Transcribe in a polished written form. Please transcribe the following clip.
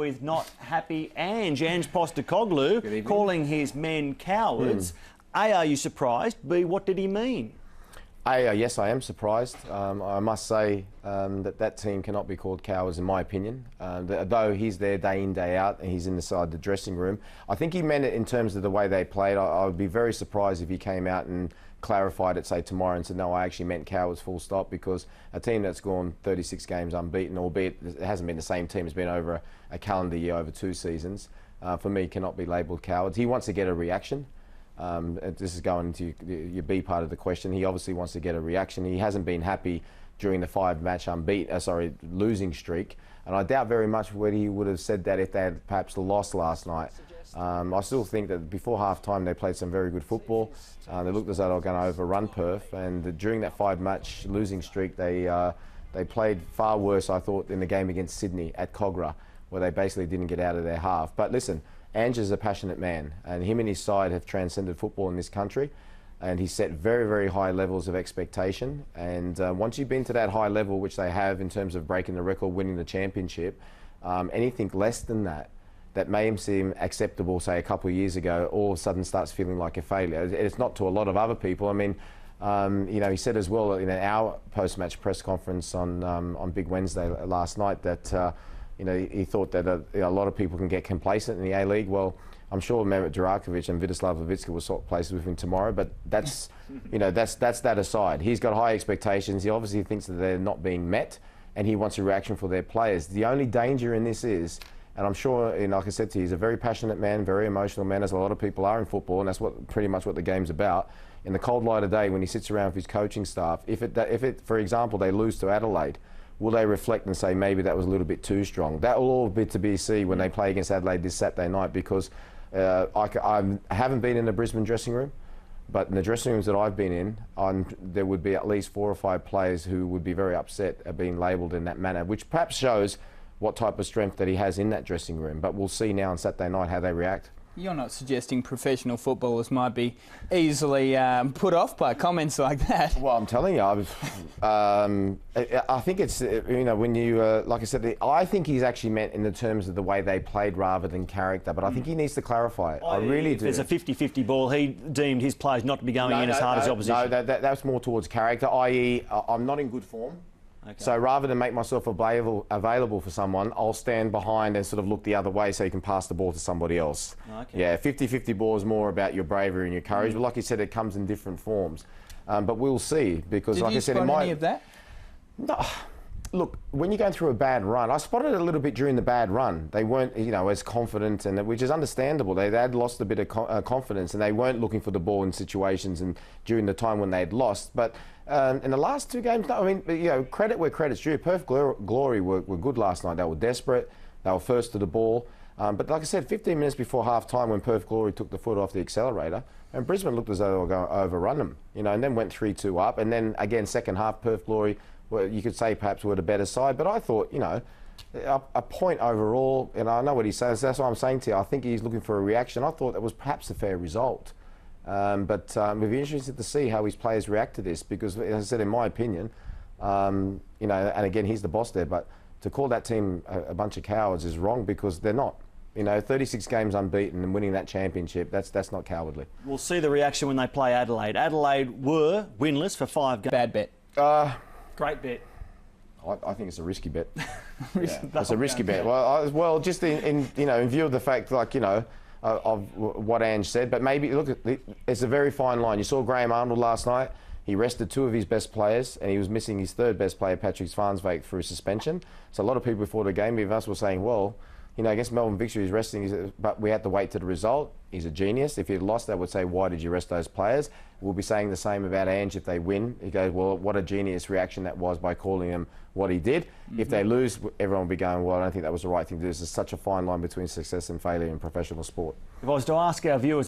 with not happy Ange Postecoglou, calling his men cowards. A, are you surprised? B, what did he mean? Yes, I am surprised. I must say that team cannot be called cowards, in my opinion. Though he's there day in, day out, and he's inside the dressing room. I think he meant it in terms of the way they played. I would be very surprised if he came out and clarified it, say, tomorrow and said, no, I actually meant cowards, full stop, because a team that's gone 36 games unbeaten, albeit it hasn't been the same team, it's been over a calendar year, over 2 seasons, for me, cannot be labelled cowards. He wants to get a reaction. This is going into your B part of the question. He obviously wants to get a reaction. He hasn't been happy during the 5-match losing streak, and I doubt very much whether he would have said that if they had perhaps lost last night. I still think that before half-time they played some very good football. They looked as though they were going to overrun Perth, and during that 5-match losing streak they played far worse, I thought, in the game against Sydney at Kogarah, where they basically didn't get out of their half. But listen, Ange is a passionate man, and him and his side have transcended football in this country, and he set very, very high levels of expectation. And once you've been to that high level, which they have in terms of breaking the record, winning the championship, anything less than that may seem acceptable, say, a couple of years ago, all of a sudden starts feeling like a failure. It's not to a lot of other people. I mean, you know, he said as well in our post-match press conference on Big Wednesday last night that you know, he thought that a lot of people can get complacent in the A-League. Well, I'm sure Mehmet Durakovic and Vidislav Levicka will swap places with him tomorrow, but that's, you know, that's that aside. He's got high expectations. He obviously thinks that they're not being met, and he wants a reaction for their players. The only danger in this is, and I'm sure, and like I said to you, he's a very passionate man, very emotional man, as a lot of people are in football, and that's pretty much what the game's about. In the cold light of day, when he sits around with his coaching staff, if it, for example, they lose to Adelaide, will they reflect and say maybe that was a little bit too strong? That will all be to be seen when they play against Adelaide this Saturday night, because I haven't been in the Brisbane dressing room, but in the dressing rooms that I've been in, there would be at least 4 or 5 players who would be very upset at being labelled in that manner, which perhaps shows what type of strength that he has in that dressing room. But we'll see now on Saturday night how they react. You're not suggesting professional footballers might be easily put off by comments like that? Well, I'm telling you, I think it's, you know, when you, like I said, I think he's actually meant in the terms of the way they played rather than character, but I think he needs to clarify it. I really do. If there's a 50-50 ball, he deemed his players not to be going in as hard as the opposition. No, that's more towards character, i.e. I'm not in good form. Okay. So rather than make myself available for someone, I'll stand behind and sort of look the other way so you can pass the ball to somebody else. Okay. Yeah, 50-50 ball is more about your bravery and your courage, but like you said, it comes in different forms. But we'll see, because like I said, any of that? No. Look, when you're going through a bad run, I spotted it a little bit during the bad run. They weren't, you know, as confident, and which is understandable. They had lost a bit of confidence, and they weren't looking for the ball in situations and during the time when they'd lost. But in the last 2 games, no, I mean, you know, credit where credit's due. Perth Glory were good last night. They were desperate. They were first to the ball. But like I said, 15 minutes before half-time, when Perth Glory took the foot off the accelerator, and Brisbane looked as though they were going to overrun them, you know, and then went 3-2 up. And then, again, second half, Perth Glory, well, you could say perhaps were the better side. But I thought, you know, a point overall, and I know what he says, that's what I'm saying to you. I think he's looking for a reaction. I thought that was perhaps a fair result. But we'll be interested to see how his players react to this, because, as I said, in my opinion, you know, and again, he's the boss there, but to call that team a bunch of cowards is wrong, because they're not. You know, 36 games unbeaten and winning that championship, that's not cowardly. We'll see the reaction when they play Adelaide. Adelaide were winless for 5 games. Bad bet. Great bet. I think it's a risky bet. Yeah, it's a risky bet. Well, just in you know, in view of the fact, like, you know, of what Ange said, but maybe look, it's a very fine line. You saw Graham Arnold last night. He rested 2 of his best players, and he was missing his 3rd best player, Patrick Svansvik, through suspension. So a lot of people before the game, even us, were saying, well, you know, against Melbourne Victory, he's resting, but we had to wait to the result. He's a genius. If he'd lost, they would say, why did you rest those players? We'll be saying the same about Ange if they win. He goes, well, what a genius reaction that was by calling him what he did. If they lose, everyone will be going, well, I don't think that was the right thing to do. There's such a fine line between success and failure in professional sport. If I was to ask our viewers